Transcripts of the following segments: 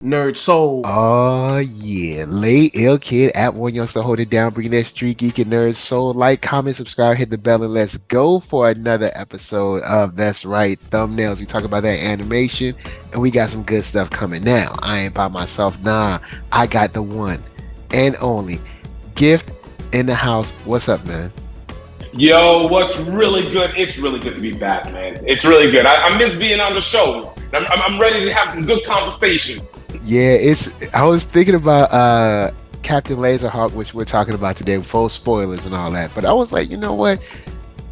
NERDSoul. Oh yeah, late ill kid at OneYoungsta, hold it down, bring that street geek and nerd soul. Like, comment, subscribe, hit the bell, and let's go for another episode of That's Right Thumbnails. We talk about that animation, and we got some good stuff coming. Now, I ain't by myself. Nah, I got the one and only Gift in the house. What's up, man? Yo, what's really good? It's really good to be back, man. It's really good. I miss being on the show. I'm ready to have some good conversation. Yeah, I was thinking about Captain Laserhawk, which we're talking about today, full spoilers and all that. But I was like, you know what?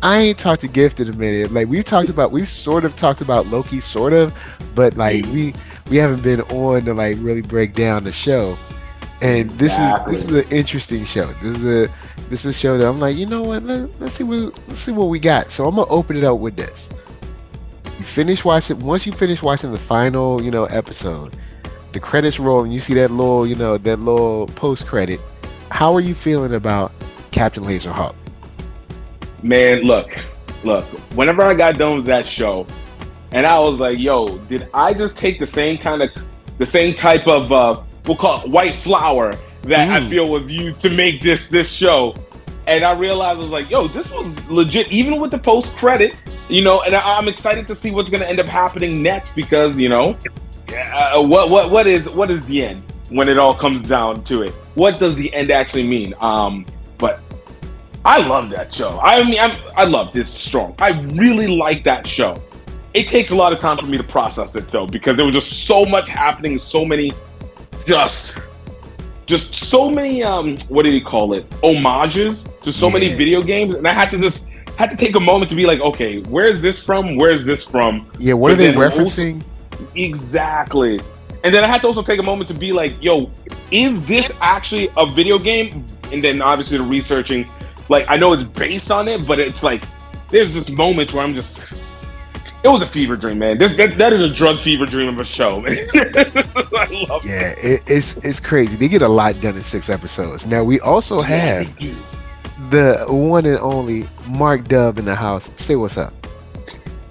I ain't talked to Gift in a minute. Like we've sort of talked about Loki, sort of, but like we haven't been on to like really break down the show. And this is an interesting show. This is a show that I'm like, you know what? Let's see what we got. So I'm gonna open it up with this. Once you finish watching the final, episode, the credits roll and you see that little post credit. How are you feeling about Captain Laserhawk? Man, look. Whenever I got done with that show, and I was like, yo, did I just take the same type of we'll call it white flour that I feel was used to make this show? And I realized I was like, yo, this was legit, even with the post credit, and I'm excited to see what's gonna end up happening next because, what is the end when it all comes down to it? What does the end actually mean? But I love that show. I mean, I love this strong. I really like that show. It takes a lot of time for me to process it though, because there was just so much happening, so many, just so many, what did he call it? Homages to so many video games, and I had to take a moment to be like, okay, where's this from? Where's this from? Yeah, what are they referencing? Exactly. And then I had to also take a moment to be like, yo, is this actually a video game? And then obviously the researching, like I know it's based on it, but it's like there's this moment where it was a fever dream, man. That is a drug fever dream of a show, man. I love it. Yeah, it's crazy. They get a lot done in 6 episodes. Now we also have the one and only Mark Dub in the house. Say what's up.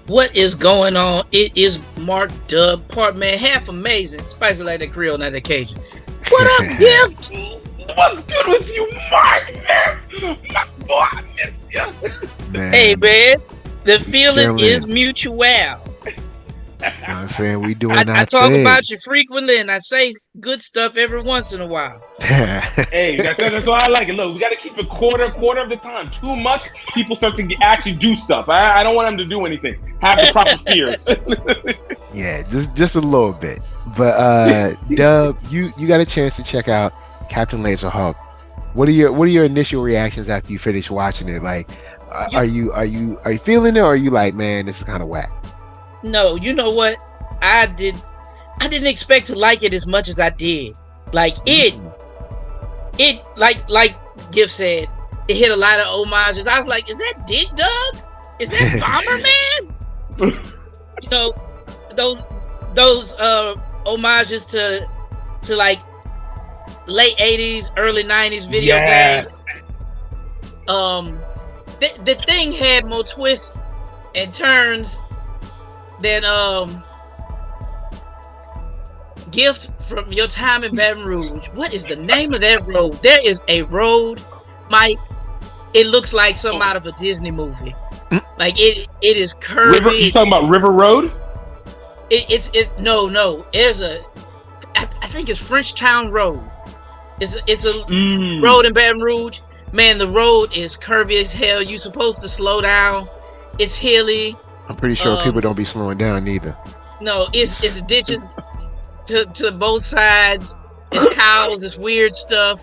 What is going on? It is Mark Dub, part man, half amazing, spicy like that Creole, not that Cajun. What up, Gift? What's good with you, Mark, man? My boy, I miss you. Man. Hey, man, the feeling is mutual. You know what I'm saying? We doing I talk about you frequently, and I say good stuff every once in a while. Hey, that's why I like it. Look, we got to keep it quarter of the time. Too much, people start to actually do stuff. I don't want them to do anything. Have the proper fears. Yeah, just a little bit. But Dub, you got a chance to check out Captain Laserhawk. What are your initial reactions after you finish watching it? Like, are you feeling it, or are you like, man, this is kind of whack? No, you know what? I didn't expect to like it as much as I did. Like it like Gift said, it hit a lot of homages. I was like, is that Dick Dug? Is that Bomberman? Those homages to like late 80s, early 90s video games. The thing had more twists and turns than Gift from your time in Baton Rouge. What is the name of that road? There is a road, Mike. It looks like something out of a Disney movie. Like it is curvy. You talking about River Road? No. There's I think it's Frenchtown Road. It's a road in Baton Rouge. Man, the road is curvy as hell. You're supposed to slow down. It's hilly. I'm pretty sure people don't be slowing down neither. No, it's ditches to both sides. It's cows. It's weird stuff.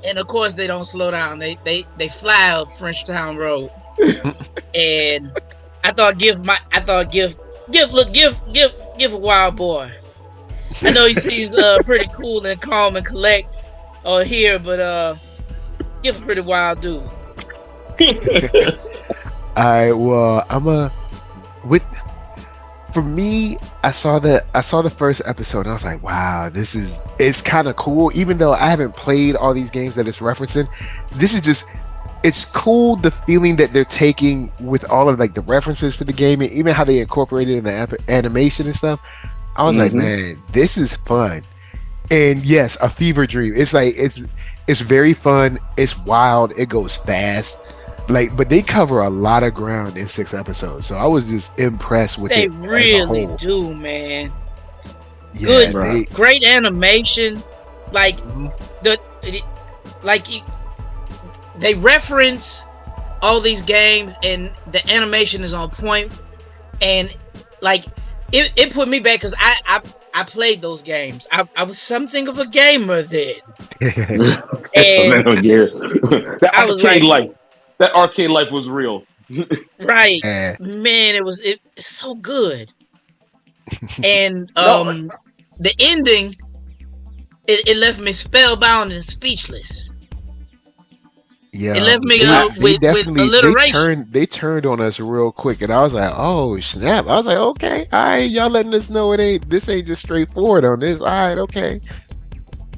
And of course, they don't slow down. They fly up Frenchtown Road. And I thought give a wild boy. I know he seems pretty cool and calm and collect here, but give a pretty wild dude. All right, well, for me, I saw the first episode and I was like, wow, it's kind of cool. Even though I haven't played all these games that it's referencing, it's cool, the feeling that they're taking with all of like the references to the game and even how they incorporate it in the animation and stuff. I was like, man, this is fun. And yes, a fever dream. It's like it's very fun. It's wild. It goes fast. Like, but they cover a lot of ground in 6 episodes. So I was just impressed with They it. really as a whole. do, man. Yeah, Good, great animation. Like like they reference all these games, and the animation is on point. And like it put me back because I played those games. I was something of a gamer then. And that I was arcade like, life. That arcade life was real. right, man. It's so good. And the ending, it left me spellbound and speechless. Yeah, it left me with alliteration. They turned on us real quick, and I was like, "Oh snap!" I was like, "Okay, all right, y'all letting us know this ain't just straightforward on this. All right, okay."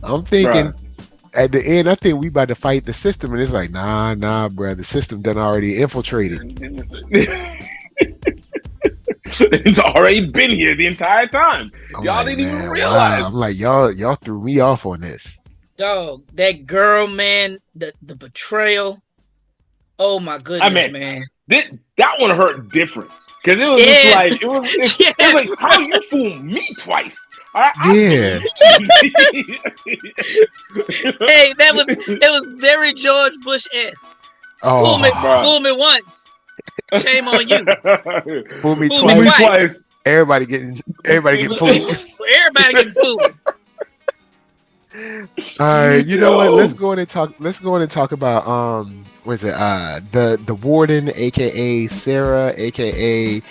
I'm thinking at the end, I think we about to fight the system, and it's like, nah, bro, the system done already infiltrated. It's already been here the entire time. Y'all didn't even realize. Wow. I'm like, y'all threw me off on this. Dog, that girl, man, the betrayal. Oh my goodness, man. That one hurt different. Because it was just like, it was like, how you fool me twice? Yeah. Hey, that was very George Bush-esque. Oh, fool me once. Shame on you. Fool me twice. Everybody getting fooled. Everybody getting fooled. All right, you know what? Let's go in and talk about what is it? The Warden, aka Sarah, aka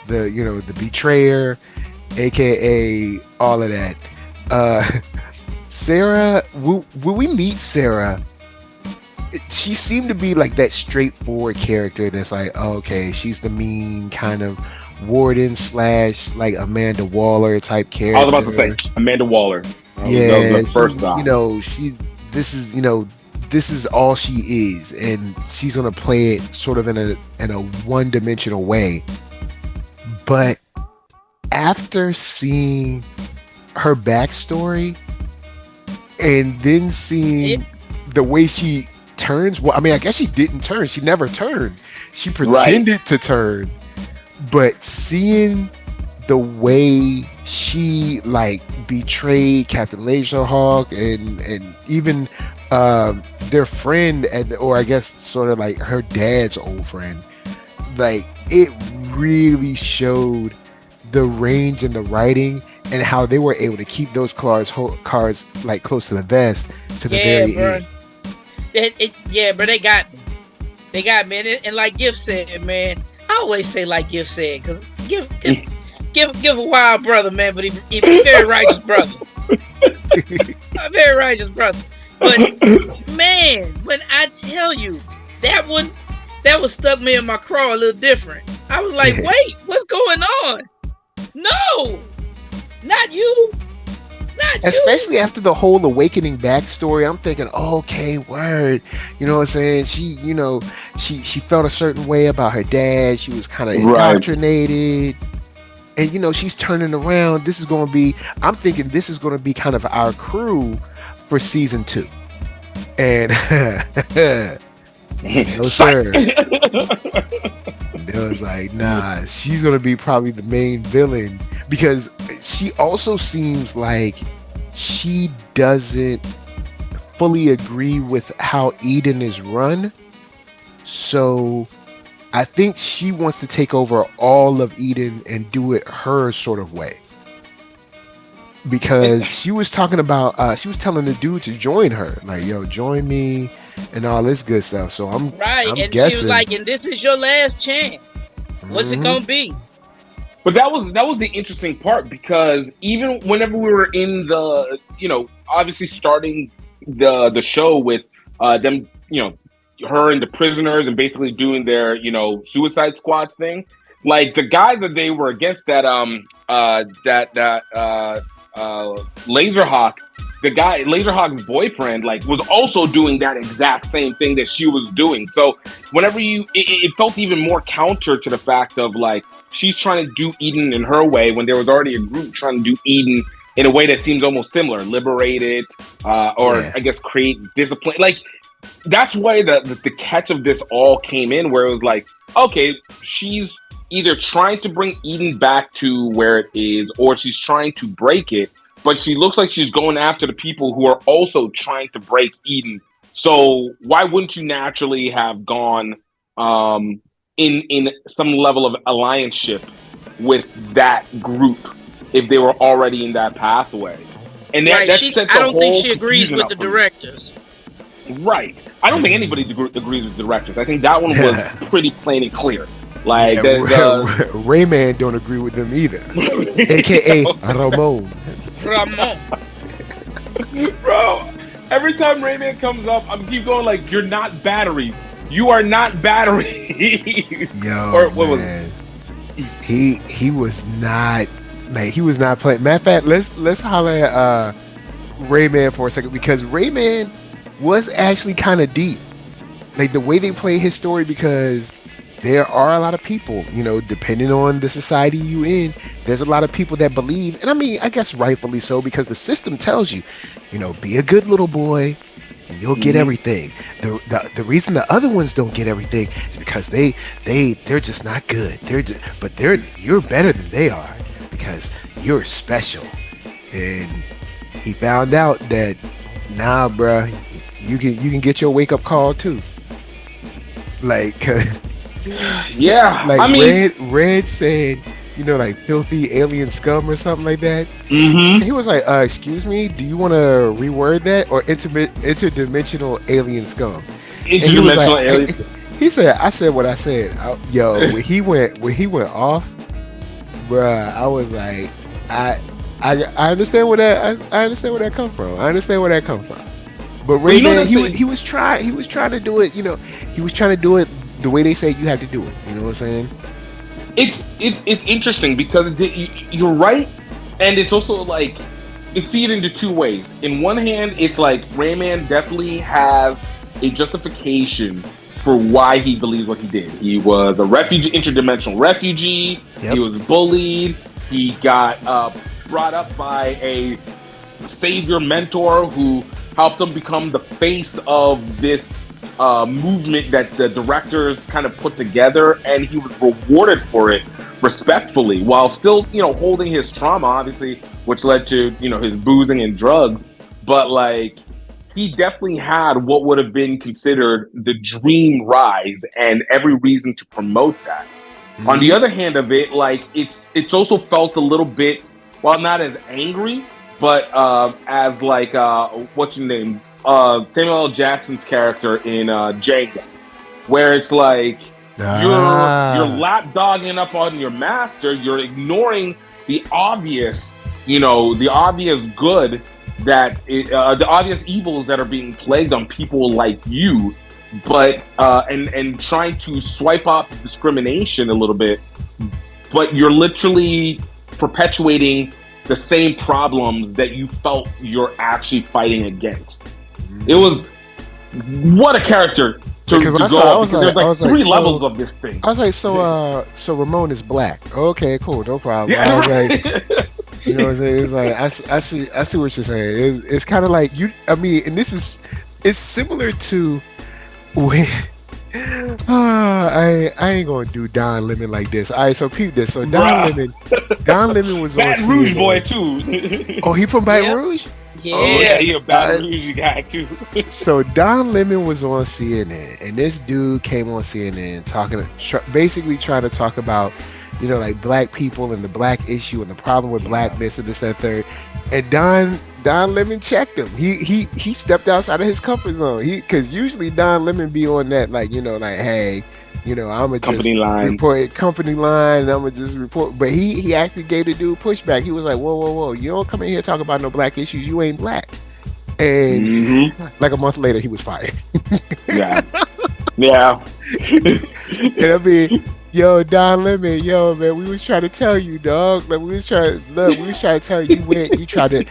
the betrayer, aka all of that. Sarah, when we meet Sarah, she seemed to be like that straightforward character that's like, oh, okay, she's the mean kind of Warden / like Amanda Waller type character. I was about to say Amanda Waller. Yeah, the first time. This is all she is, and she's gonna play it sort of in a one-dimensional way. But after seeing her backstory and then seeing the way she turns, well, I mean, I guess she didn't turn. She never turned. She pretended to turn, but seeing the way she like betrayed Captain Laserhawk and even their friend, or I guess sort of like her dad's old friend, like it really showed the range in the writing and how they were able to keep those cards like close to the vest to the very end. Bro, they got me. They got me, and like Gift said, man, I always say like Gift said, because Give a wild brother, man, but he's a very righteous brother. A very righteous brother. But man, when I tell you that one stuck me in my craw a little different. I was like, wait, what's going on? No, not you. Especially after the whole awakening backstory, I'm thinking, oh, okay, word. You know what I'm saying? She felt a certain way about her dad. She was kind of indoctrinated. And she's turning around. I'm thinking this is going to be kind of our crew for season 2. And no sir. It was like, nah, she's going to be probably the main villain, because she also seems like she doesn't fully agree with how Eden is run. So I think she wants to take over all of Eden and do it her sort of way. Because she was talking about, she was telling the dude to join her, like, yo, join me and all this good stuff. So I'm and guessing, she was like, and this is your last chance. What's it gonna be? But that was the interesting part, because even whenever we were in the, obviously starting the show with them, her and the prisoners and basically doing their, Suicide Squad thing, like the guys that they were against, that Laserhawk, the guy, Laserhawk's boyfriend, like was also doing that exact same thing that she was doing. So whenever it felt even more counter to the fact of like she's trying to do Eden in her way when there was already a group trying to do Eden in a way that seems almost similar, liberate it, or I guess create discipline. Like that's why the catch of this all came in, where it was like, okay, she's either trying to bring Eden back to where it is, or she's trying to break it. But she looks like she's going after the people who are also trying to break Eden. So why wouldn't you naturally have gone in some level of alliance-ship with that group if they were already in that pathway? And that sets I don't think she agrees with the directors. Right. I don't think anybody agrees with the directors. I think that one was pretty plain and clear. Like Rayman don't agree with them either, aka Ramon. Bro, every time Rayman comes up, I'm keep going like, you're not batteries. You are not batteries. Yo, or what man. He was not, like, he was not playing. Matter of fact, let's holler at Rayman for a second, because Rayman was actually kind of deep, like the way they play his story, because there are a lot of people, you know, depending on the society you in, there's a lot of people that believe, and I mean, I guess rightfully so, because the system tells you, you know, be a good little boy and you'll get everything. The reason the other ones don't get everything is because they're just not good. You're better than they are because you're special. And he found out that, nah, bruh, you can get your wake up call too. Like, yeah, like, I mean, Red said, you know, like filthy alien scum or something like that. Mm-hmm. He was like, excuse me, do you want to reword that, or interdimensional alien scum? Interdimensional alien. He said, I said what I said. Yo, when he went off, bruh, I was like, I understand where that come from. I understand where that come from. But Rayman, he was trying to do it. You know, he was trying to do it the way they say you have to do it. You know what I'm saying? It's interesting because you're right, and it's also like you see it into two ways. In one hand, it's like Rayman definitely has a justification for why he believes what he did. He was a refugee, interdimensional refugee. Yep. He was bullied. He got brought up by a savior mentor who helped him become the face of this movement that the directors kind of put together, and he was rewarded for it respectfully, while still, you know, holding his trauma, obviously, which led to, you know, his boozing and drugs. But like, he definitely had what would have been considered the dream rise, and every reason to promote that. Mm-hmm. On the other hand of it, like, it's also felt a little bit, while not as angry, but as like what's your name? Samuel L. Jackson's character in Django, where it's like you're lapdogging up on your master, you're ignoring the obvious, you know, the obvious good that the obvious evils that are being plagued on people like you, but and trying to swipe off discrimination a little bit, but you're literally perpetuating the same problems that you felt you're actually fighting against. It was, what a character to go up, because there's like three levels of this thing. I was like, so Ramon is black. Okay, cool, no problem. Yeah, I was like, you know what I'm saying? It's like, I see what you're saying. It's kind of like you. I mean, and it's similar to when. I ain't gonna do Don Lemon like this. All right, so peep this. So Don Lemon was Baton on Rouge CNN. boy too. Oh, he from Baton Rouge? Yeah, he a Baton Rouge guy too. So Don Lemon was on CNN, and this dude came on CNN basically trying to talk about, you know, like black people and the black issue and the problem with blackness and this, that, third. And Don Lemon checked him. He stepped outside of his comfort zone. Because usually Don Lemon be on that, like, you know, like, hey, you know, I'm gonna just report company line, and I'm gonna just report. But he actually gave the dude pushback. He was like, whoa, you don't come in here talk about no black issues. You ain't black. And like a month later, he was fired. Yeah. And I mean, Yo, Don Lemon, yo, man, we was trying to tell you, dog. Like we was trying to tell you, you tried to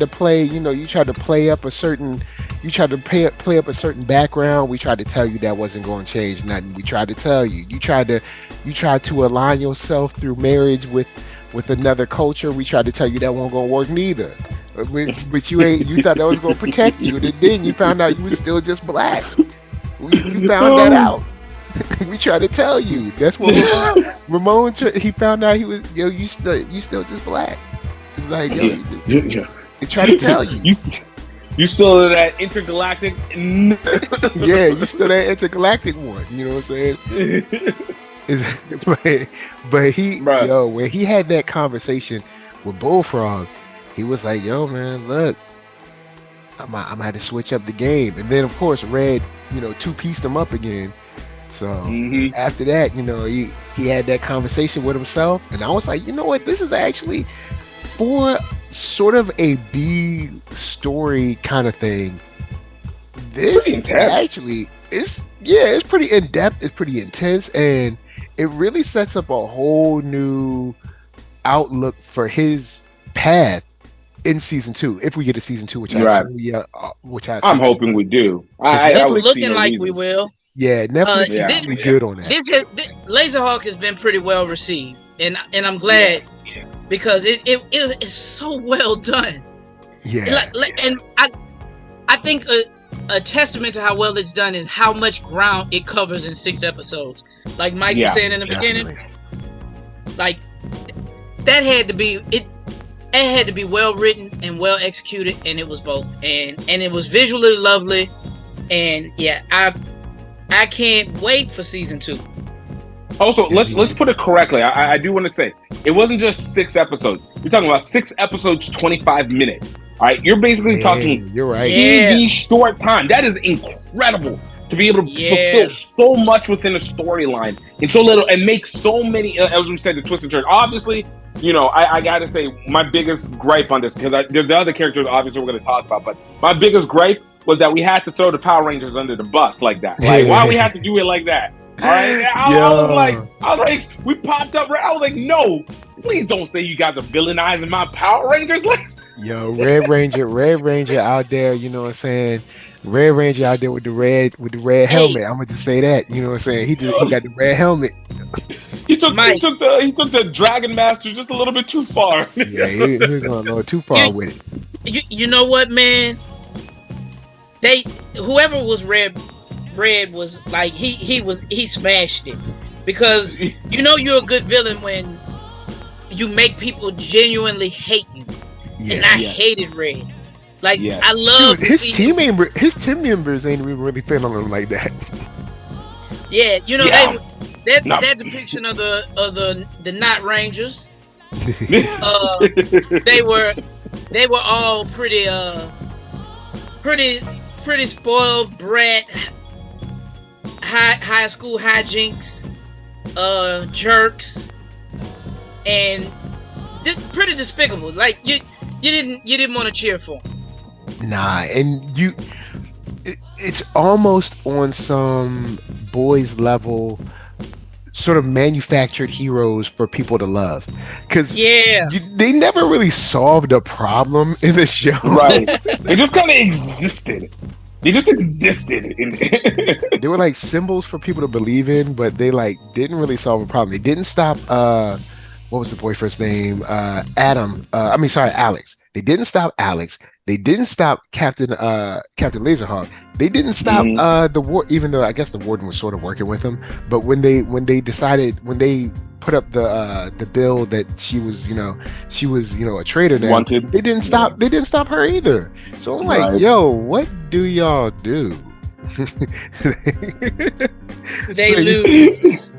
play, you tried to play up a certain, play up a certain background. We tried to tell you that wasn't going to change nothing. We tried to tell you, you tried to align yourself through marriage with another culture. We tried to tell you that won't going to work neither. But you thought that was going to protect you, and then you found out you was still just black. We found that out. We tried to tell you. That's what Ramon. He found out he was you still just black. It's like he tried to tell you. You still that intergalactic. Yeah, you still that intergalactic one. You know what I'm saying? But he when he had that conversation with Bullfrog, he was like, "Yo, man, look, I'm gonna have to switch up the game." And then of course Red, two-pieced him up again. So after that, he had that conversation with himself, and I was like, you know what, this is actually for sort of a B story kind of thing. This actually it's pretty in depth, it's pretty intense, and it really sets up a whole new outlook for his path in season 2. If we get a season 2, which I'm hoping we do. It's looking like we will. Yeah, Netflix is really good on that. This Laserhawk has been pretty well received, and I'm glad because it is so well done. Yeah, and I think a testament to how well it's done is how much ground it covers in 6 episodes. Like Mike was saying in the beginning, like that had to be it. It had to be well written and well executed, and it was both, and it was visually lovely, and I can't wait for season 2. Also, let's put it correctly. I do want to say it wasn't just 6 episodes. You're talking about 6 episodes, 25 minutes. All right, you're basically talking. You're right. TV short time. That is incredible to be able to fulfill so much within a storyline in so little and make so many. As we said, the twist and turn. Obviously, I gotta say my biggest gripe on this, because the other characters obviously we're going to talk about, but my biggest gripe was that we had to throw the Power Rangers under the bus like that. Like, why we have to do it like that? All right, I was like, we popped up. I was like, no, please don't say you guys are villainizing my Power Rangers. Like, yo, Red Ranger out there. You know what I'm saying? Red Ranger out there with the red helmet. I'm gonna just say that. You know what I'm saying? He got the red helmet. He took the Dragon Master just a little bit too far. Yeah, he was going a little too far with it. You know what, man? Whoever was Red was like he smashed it, because you're a good villain when you make people genuinely hate you. Yeah, and I hated Red. Like I love his team members ain't even really feeling him like that. Yeah, that depiction of the Not Rangers. They were all pretty spoiled brat, high school hijinks, jerks, and pretty despicable. Like you didn't want to cheer for them. Nah, and it's almost on some boys level, sort of manufactured heroes for people to love, because they never really solved a problem in the show. Right? They just kind of existed. They just existed. They were like symbols for people to believe in, but they didn't really solve a problem. They didn't stop. What was the boyfriend's name? Alex. They didn't stop Alex. They didn't stop Captain Laserhawk. They didn't stop the war, even though I guess the Warden was sort of working with him. But when they put up the bill that she was a traitor now, wanted. They didn't stop her either. So I'm like, yo, what do y'all do? They lose.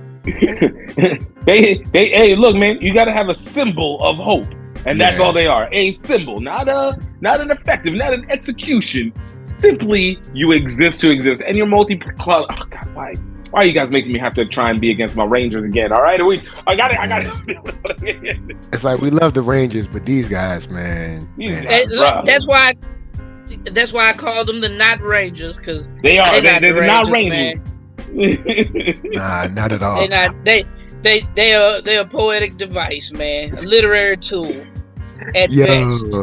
Hey, look, man, you got to have a symbol of hope. And that's all they are. A symbol, not an effective, not an execution. Simply, you exist to exist. And you're multi-cloud. Oh, God, why are you guys making me have to try and be against my Rangers again? All right? I got it. It's like, we love the Rangers, but these guys, man. That's why I called them the Not Rangers, because they're not Rangers. Nah, not at all. they're a poetic device, man. A literary tool at best.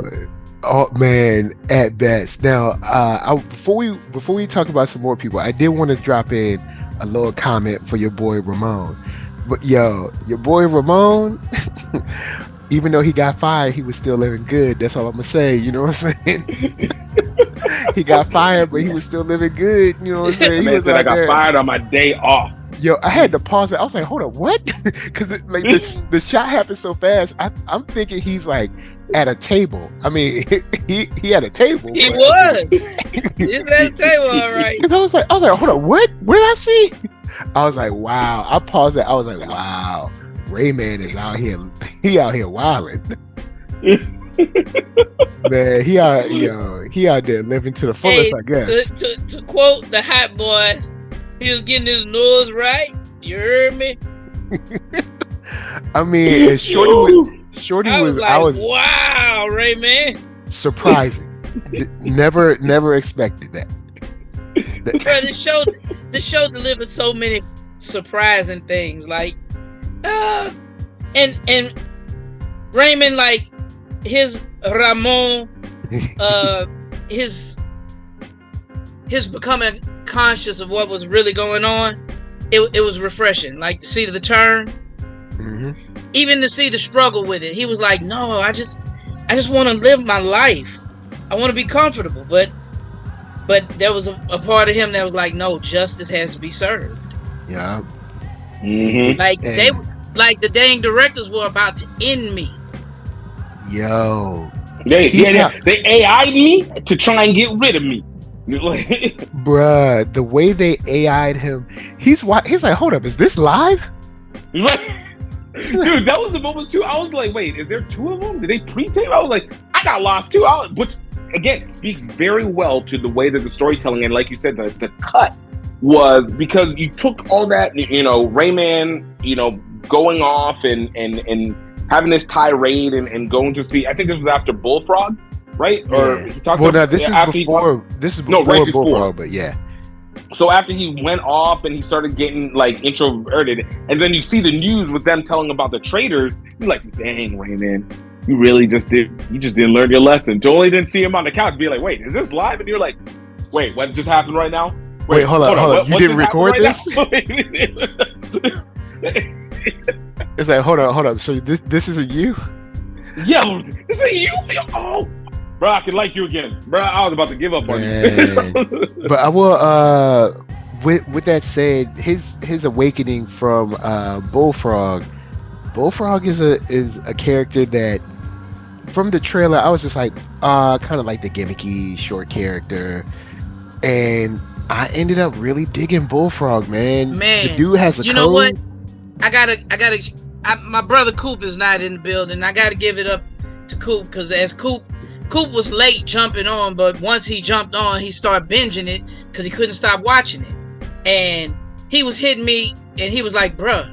Oh man, at best. Now, before we talk about some more people, I did want to drop in a little comment for your boy Ramon. But your boy Ramon, even though he got fired, he was still living good. That's all I'm gonna say. You know what I'm saying? He got fired, but he was still living good. You know what I'm saying? He Man said I got fired on my day off. Yo, I had to pause it. I was like, hold up, what? Because like the shot happened so fast. I'm thinking he's like at a table. I mean, he had a table. He was. He's at a table, all right. I was like, hold up, what? What did I see? I was like, wow. I paused it. I was like, wow. Rayman is out here. He out here wilding. Man, he out there living to the fullest, I guess. To quote the Hot Boys, he was getting his nose right. You heard me? I mean, and Shorty was like, wow, Rayman. Surprising. Never expected that. Bro, the show delivered so many surprising things. Like, and Rayman, like his Ramon, his becoming conscious of what was really going on. It was refreshing. Like to see the turn, even to see the struggle with it. He was like, no, I just want to live my life. I want to be comfortable, but there was a part of him that was like, no, justice has to be served. Yeah. Like the dang directors were about to end me. Yo. They AI'd me to try and get rid of me. Bruh, the way they AI'd him, he's like, hold up, is this live? Dude, that was the moment too. I was like, wait, is there two of them? Did they pre-tape? I was like, I got lost too. Which again speaks very well to the way that the storytelling, and like you said, the cut was, because you took all that, Rayman, going off and having this tirade and going to see, I think this was after Bullfrog, right? Yeah. Or he talked this is before Bullfrog, but yeah. So after he went off and he started getting like introverted, and then you see the news with them telling about the traitors, you're like, dang, Rayman, you just didn't learn your lesson. Totally didn't see him on the couch be like, wait, is this live? And you're like, wait, what just happened right now? Wait, hold on. You didn't record this? It's like, hold on. So this isn't you? Yo, this ain't you? Oh, bro, I could like you again. Bro, I was about to give up on you. But I will, with that said, his awakening from Bullfrog is a character that, from the trailer, I was just like, kind of like the gimmicky short character, and I ended up really digging Bullfrog, man. The dude has a code. You know what? I gotta. My brother Coop is not in the building. I gotta give it up to Coop, because as Coop was late jumping on, but once he jumped on, he started binging it because he couldn't stop watching it. And he was hitting me, and he was like, "Bruh,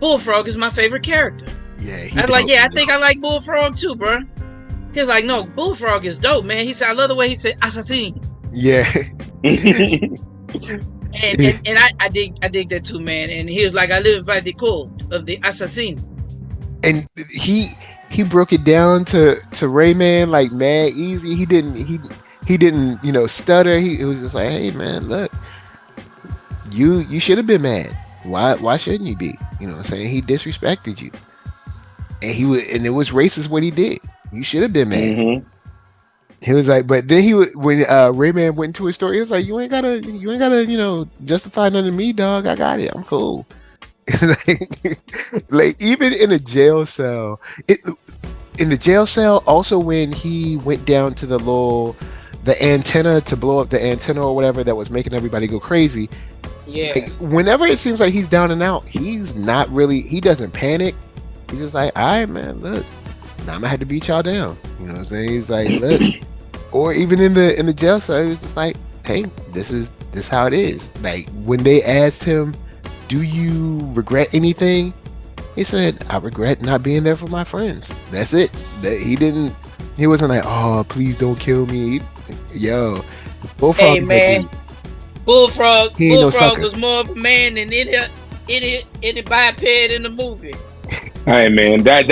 Bullfrog is my favorite character." Yeah, I was like, "Yeah, I think I like Bullfrog too, bruh." He was like, "No, Bullfrog is dope, man." He said, "I love the way he said assassin." Yeah. And I dig that too, man. And he was like, "I live by the code of the assassin." And he broke it down to Rayman like mad easy. He didn't stutter. It was just like, hey man, look, you should have been mad. Why shouldn't you be? You know what I'm saying? He disrespected you, and it was racist what he did. You should have been mad. He was like, but then when Rayman went into his story, he was like, you ain't gotta justify nothing to me, dog. I got it. I'm cool. like even in a jail cell, also when he went down to the antenna to blow up the antenna or whatever that was making everybody go crazy. Yeah. Like, whenever it seems like he's down and out, he doesn't panic. He's just like, all right, man, look, now I'm gonna have to beat y'all down. You know what I'm saying? He's like, look, or even in the jail cell, he was just like, hey, this how it is. Like when they asked him, do you regret anything? He said, I regret not being there for my friends. That's it. He wasn't like, oh, please don't kill me. Yo, Bullfrog. Hey man, Bullfrog no was more of a man than any biped in the movie. Hey man, that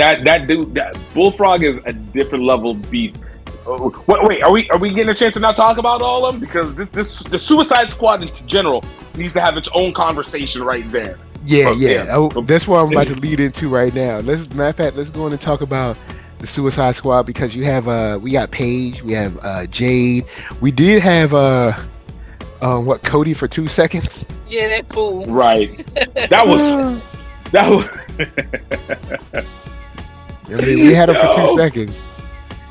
dude, that Bullfrog is a different level beast. Wait, are we getting a chance to not talk about all of them? Because the Suicide Squad in general needs to have its own conversation right there. Yeah. Oh, that's what I'm about to lead into right now. Matter of fact, let's go on and talk about the Suicide Squad, because you have we got Pey'j, we have Jade, we did have Cody for 2 seconds. Yeah, that fool. Right. That was. I mean, we had him for 2 seconds.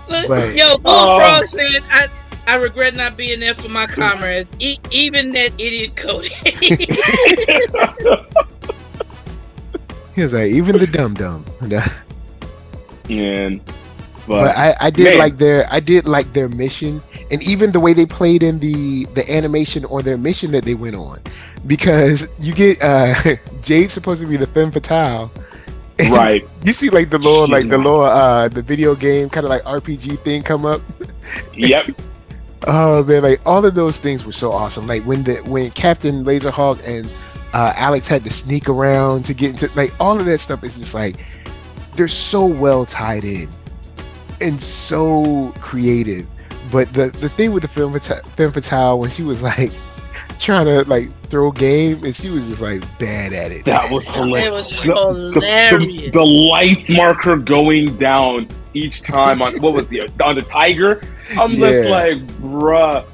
But, yo, Bullfrog said, I regret not being there for my comrades, even that idiot Cody. He was like, even the dum-dum. Man. But I did like their mission, and even the way they played in the animation or their mission that they went on, because you get Jade's supposed to be the femme fatale, right? You see like the video game kind of like RPG thing come up. Yep. Oh man, like all of those things were so awesome. Like when Captain Laserhawk and Alex had to sneak around to get into, like, all of that stuff is just like, they're so well tied in and so creative. But the thing with the femme fatale, when she was like trying to like throw game, and she was just like bad at it. That was hilarious. It was hilarious. The life marker going down each time on on the tiger. I'm just like, bruh.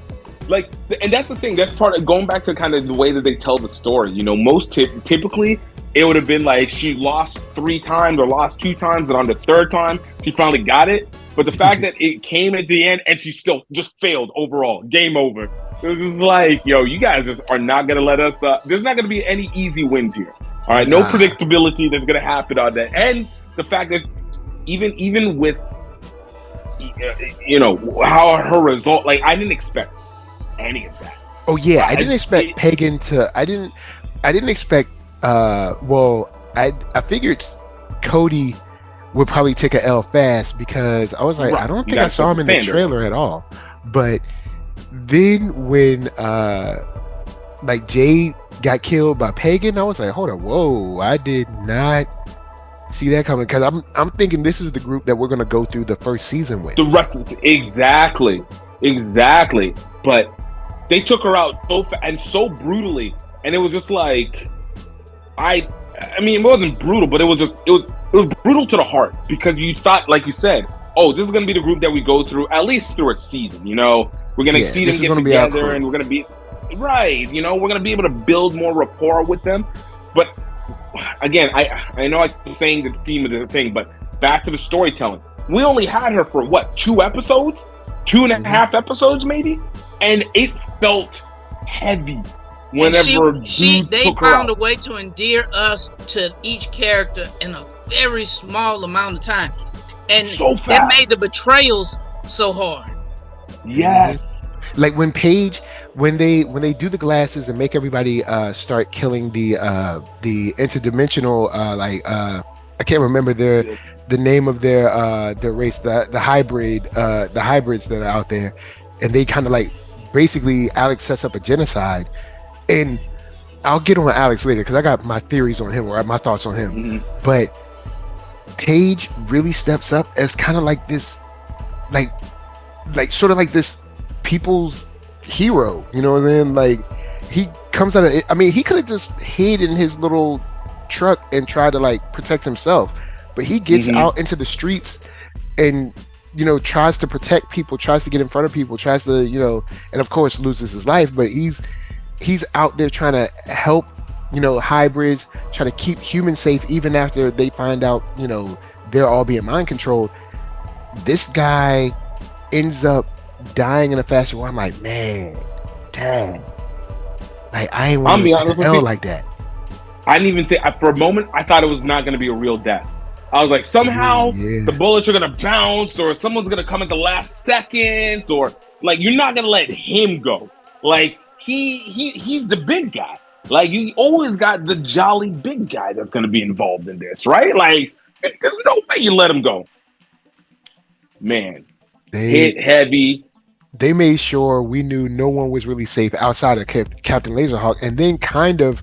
Like, and that's the thing. That's part of going back to kind of the way that they tell the story. You know, most typically it would have been like she lost 3 times or lost 2 times, and on the 3rd time she finally got it. But the fact that it came at the end and she still just failed overall, game over. It was just like, yo, you guys just are not gonna let us. There's not gonna be any easy wins here. All right, no predictability that's gonna happen on that, and the fact that even with how her result, like, I didn't expect any of that. Oh yeah, I didn't expect Pagan to. I didn't expect. I figured Cody would probably take an L fast, because I was like, I don't think I saw him in the trailer at all. But then when like Jade got killed by Pagan, I was like, hold on, whoa, I did not see that coming, because I'm thinking this is the group that we're gonna go through the first season with. The rest of exactly. But they took her out so brutally, and it was just like, I mean, it wasn't brutal, but it was brutal to the heart, because you thought, like you said, oh, this is gonna be the group that we go through at least through a season. You know, we're gonna see them get together, and we're gonna be right. You know, we're gonna be able to build more rapport with them. But again, I know I keep saying the theme of the thing, but back to the storytelling. We only had her for what, 2 episodes, 2.5 episodes maybe, and it felt heavy. Whenever they found a way to endear us to each character in a very small amount of time, and that made the betrayals so hard. Yes, like when Pey'j, when they do the glasses and make everybody start killing the interdimensional I can't remember the name of their race, the hybrids that are out there, and they kind of like basically Alex sets up a genocide. And I'll get on Alex later, because I got my theories on him, or my thoughts on him. Mm-hmm. But Pey'j really steps up as kind of like this, like sort of like this people's hero. You know what I mean? Like, he comes out of it. I mean, he could have just hid in his little truck and tried to like protect himself, but he gets out into the streets and, you know, tries to protect people, tries to get in front of people, tries to, you know, and of course loses his life. But he's out there trying to help, you know, hybrids, trying to keep humans safe, even after they find out, you know, they're all being mind controlled. This guy ends up dying in a fashion where I'm like, man, damn. Like, I ain't want to take an L like that. I didn't even think, for a moment, I thought it was not going to be a real death. I was like, somehow the bullets are going to bounce, or someone's going to come at the last second, or like, you're not going to let him go. Like, he's the big guy. Like, you always got the jolly big guy that's going to be involved in this, right? Like, there's no way you let him go. Man, hit heavy. They made sure we knew no one was really safe outside of Captain Laserhawk, and then kind of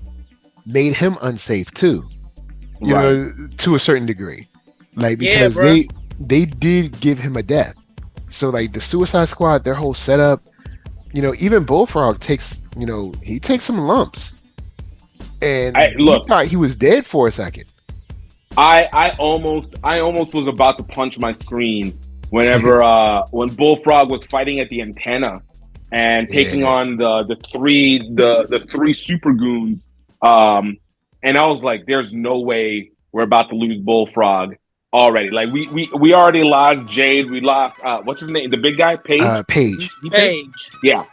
made him unsafe too. You know, to a certain degree, like because bro. they did give him a death. So like the Suicide Squad, their whole setup, you know, even Bullfrog takes, you know, he takes some lumps, and he thought he was dead for a second. I almost was about to punch my screen whenever when Bullfrog was fighting at the antenna and taking on the three super goons. And I was like, "There's no way we're about to lose Bullfrog already. Like we already lost Jade. We lost what's his name? The big guy, Pey'j. Pey'j. Yeah,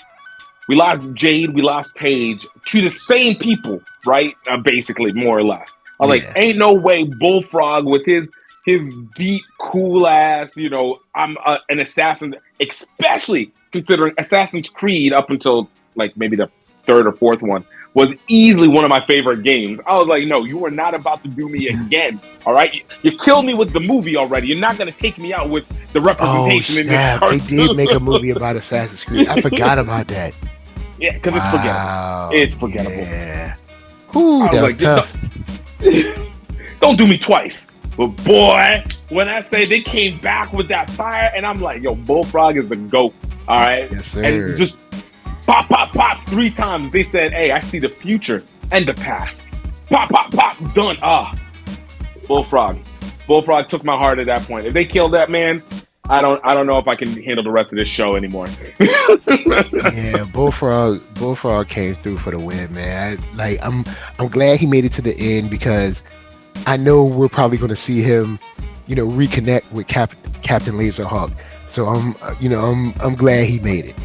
we lost Jade. We lost Pey'j to the same people, right? Basically, more or less. I was like, ain't no way Bullfrog with his deep, cool ass. You know, I'm an assassin, especially considering Assassin's Creed up until like maybe the third or fourth one was easily one of my favorite games. I was like, no, you are not about to do me again. All right, you killed me with the movie already. You're not going to take me out with the representation in this cartoon. They did make a movie about Assassin's Creed. I forgot about that. Yeah, because it's forgettable. It's forgettable. Yeah. Ooh, that was tough. Don't do me twice. But boy, when I say they came back with that fire, and I'm like, yo, Bullfrog is the GOAT. All right? Yes, sir. And just pop, pop, pop 3 times. They said, hey, I see the future and the past. Pop, pop, pop, done. Bullfrog. Bullfrog took my heart at that point. If they killed that man, I don't know if I can handle the rest of this show anymore. Yeah, Bullfrog came through for the win, man. I'm glad he made it to the end because I know we're probably going to see him, you know, reconnect with Captain Laserhawk. So I'm glad he made it.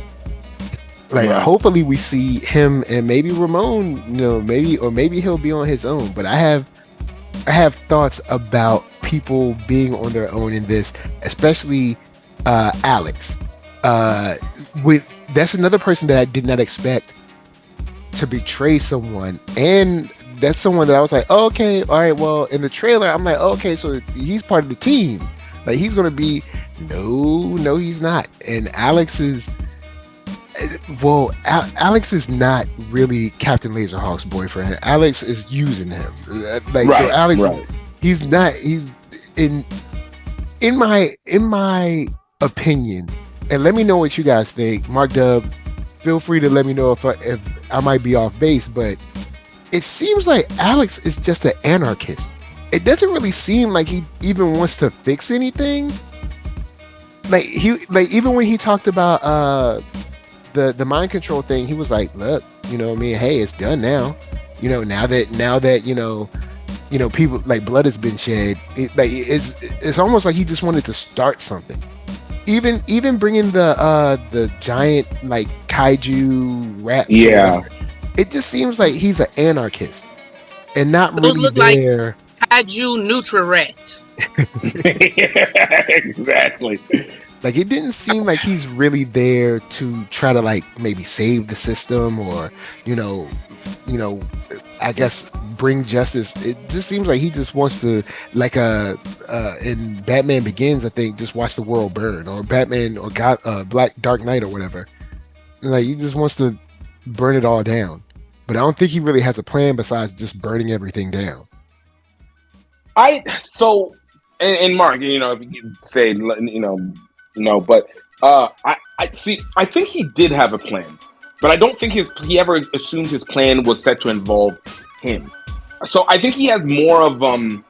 Like, hopefully we see him and maybe Ramon, you know, maybe he'll be on his own. But I have thoughts about people being on their own in this, especially Alex. That's another person that I did not expect to betray someone, and that's someone that I was like, oh, okay, all right. Well, in the trailer, I'm like, oh, okay, so he's part of the team. Like he's gonna be. No, he's not. And Alex is. Well, Alex is not really Captain Laserhawk's boyfriend. Alex is using him. So Alex, he's not. He's in my opinion. And let me know what you guys think. Mark Dub, feel free to let me know if I might be off base. But it seems like Alex is just an anarchist. It doesn't really seem like he even wants to fix anything. Like even when he talked about the mind control thing, he was like, look, you know what I mean, hey, it's done now. You know, now that you know people, like, blood has been shed. It's almost like he just wanted to start something. Even bringing the giant, like, kaiju rats. Yeah. It just seems like he's an anarchist and not Those really look there. Like kaiju Nutra rats. Exactly. Like, it didn't seem like he's really there to try to, like, maybe save the system or, you know, I guess bring justice. It just seems like he just wants to, like, in Batman Begins, I think, just watch the world burn, or Batman or Dark Knight or whatever. Like, he just wants to burn it all down. But I don't think he really has a plan besides just burning everything down. And Mark, you know, if you could say, you know, no, but I think he did have a plan, but I don't think he ever assumed his plan was set to involve him. So I think he has more of what's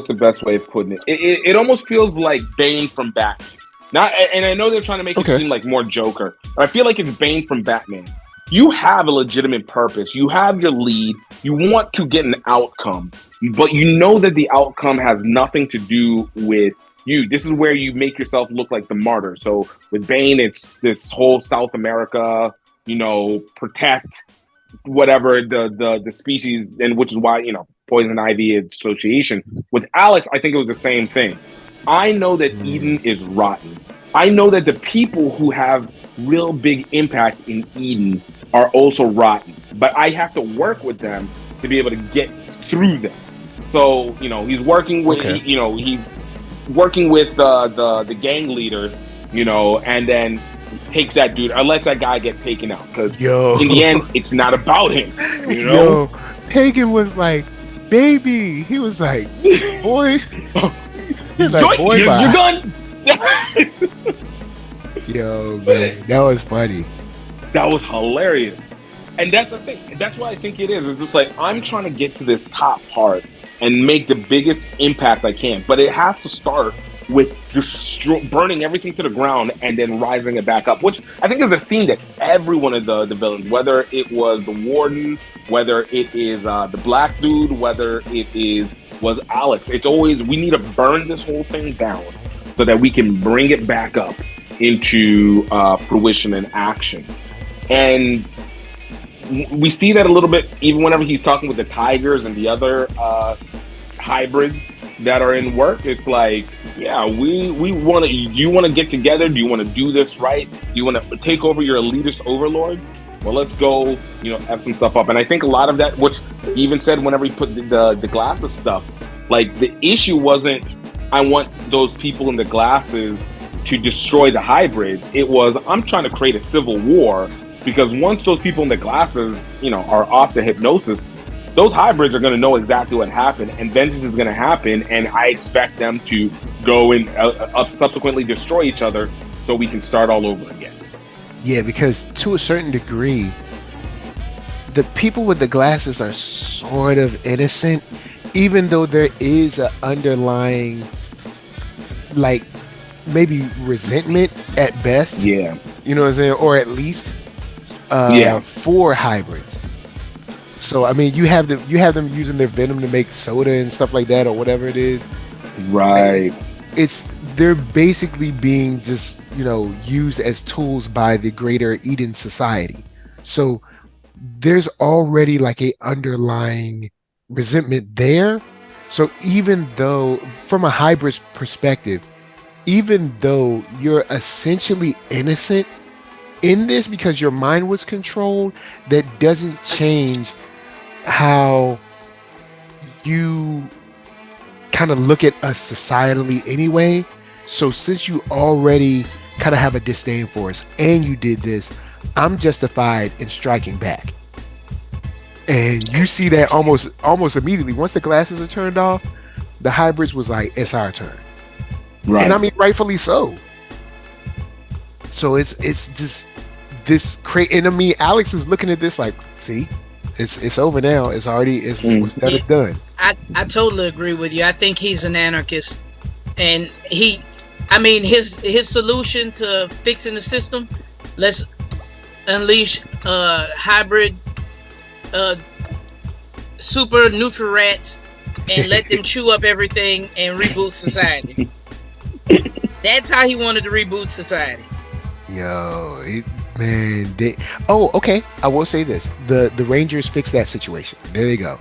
the best way of putting it? It almost feels like Bane from Batman. And I know they're trying to make it seem like more Joker, but I feel like it's Bane from Batman. You have a legitimate purpose. You have your lead. You want to get an outcome, but you know that the outcome has nothing to do with you. This is where you make yourself look like the martyr. So with Bane, it's this whole South America, you know, protect whatever the species, and which is why, you know, poison ivy association. With Alex, I think it was the same thing. I know that Eden is rotten. I know that the people who have real big impact in Eden are also rotten, but I have to work with them to be able to get through them. So, you know, he's working with, he's working with the gang leader, you know, and then takes that dude or lets that guy get taken out. Because Yo. in the end, it's not about him. You know? Yo, Pagan was like, baby. He was like, boy. He's like, boy, Here's bye. your gun. Yo, man, that was funny. That was hilarious. And that's the thing. That's what I think it is. It's just like, I'm trying to get to this top part and make the biggest impact I can. But it has to start with just burning everything to the ground and then rising it back up, which I think is a theme that every one of the villains, whether it was the Warden, whether it is the black dude, whether it was Alex, it's always, we need to burn this whole thing down so that we can bring it back up into fruition and action. And we see that a little bit even whenever he's talking with the tigers and the other hybrids that are in work. It's like, yeah, we want to. You want to get together? Do you want to do this right? Do you want to take over your elitist overlords? Well, let's go, F some stuff up. And I think a lot of that, which he even said whenever he put the glasses stuff, like the issue wasn't, I want those people in the glasses to destroy the hybrids. It was, I'm trying to create a civil war. Because once those people in the glasses, are off the hypnosis, those hybrids are going to know exactly what happened, and vengeance is going to happen, and I expect them to go and subsequently destroy each other so we can start all over again. Yeah, because to a certain degree, the people with the glasses are sort of innocent, even though there is an underlying, like, maybe resentment at best. Yeah. You know what I'm saying? Or at least for hybrids. So I mean, you have them using their venom to make soda and stuff like that, or whatever it is. Right. They're basically being just used as tools by the greater Eden society. So there's already like a underlying resentment there. So even though, from a hybrid perspective, even though you're essentially innocent in this because your mind was controlled, that doesn't change how you kind of look at us societally anyway. So since you already kind of have a disdain for us and you did this, I'm justified in striking back. And you see that almost immediately. Once the glasses are turned off, the hybrids was like, it's our turn. Right. And I mean, rightfully so. So it's just this and I mean, Alex is looking at this like, see, it's over now. It's already what's done is done. I totally agree with you. I think he's an anarchist, and his solution to fixing the system, let's unleash hybrid super neutral rats and let them chew up everything and reboot society. That's how he wanted to reboot society. Yo, okay. I will say this: the Rangers fixed that situation. There they go.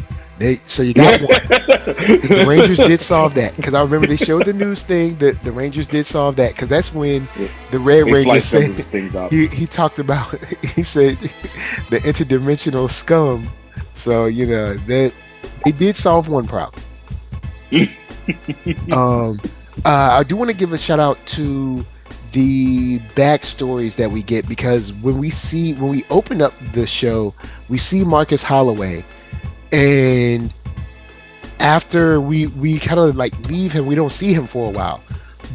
So you got one. The Rangers did solve that, because I remember they showed the news thing that the Rangers did solve that, because that's when the Red Ranger said he talked about. He said the interdimensional scum. So that they did solve one problem. I do want to give a shout out to the backstories that we get, because when we open up the show, we see Marcus Halloway, and after we kind of like leave him, we don't see him for a while,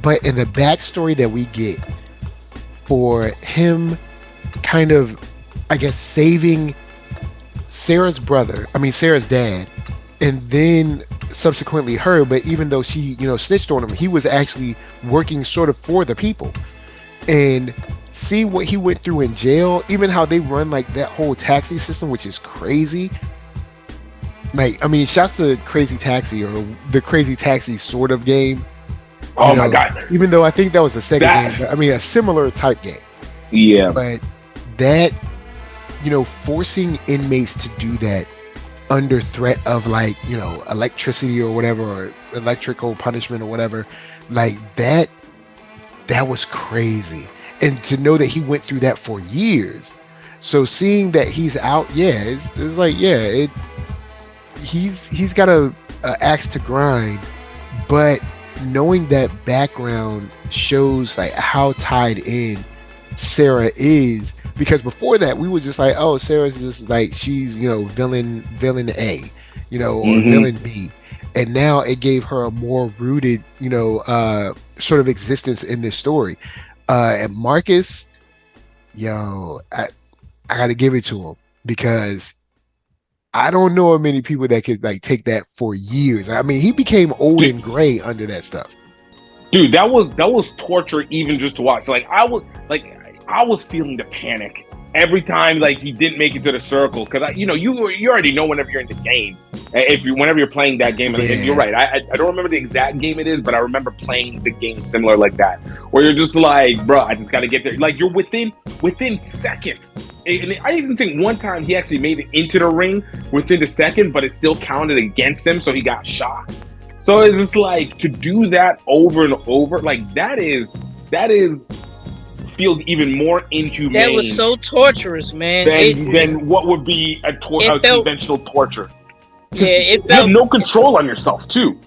but in the backstory that we get for him kind of, I guess, saving Sarah's dad, and then subsequently her, but even though she snitched on him, he was actually working sort of for the people, and see what he went through in jail, even how they run like that whole taxi system, which is crazy. Like, I mean, shouts to Crazy Taxi, or the Crazy Taxi sort of game. Oh my god. Even though I think that was a Sega game, but I mean a similar type game. Yeah. But that, forcing inmates to do that under threat of like, electricity or whatever, or electrical punishment or whatever, like that was crazy. And to know that he went through that for years. So seeing that he's out, it's like, he's got a axe to grind, but knowing that background shows like how tied in Sarah is, because before that we were just like, oh, Sarah's just like, she's, you know, villain A, you know, or villain B. And now it gave her a more rooted, you know, sort of existence in this story. And Marcus, yo, I got to give it to him, because I don't know of many people that could like take that for years. I mean, he became old and gray under that stuff. Dude, that was torture even just to watch. Like I was feeling the panic every time like he didn't make it to the circle, because you already know whenever you're in the game, whenever you're playing that game. And you're right, I don't remember the exact game it is, but I remember playing the game similar like that, where you're just like, bro, I just got to get there. Like you're within seconds. And I even think one time he actually made it into the ring within the second, but it still counted against him, so he got shot. So it's just like, to do that over and over, like that is feels even more inhumane. That was so torturous, man. Than what would be a conventional torture. Yeah, it felt. You have no control on yourself too.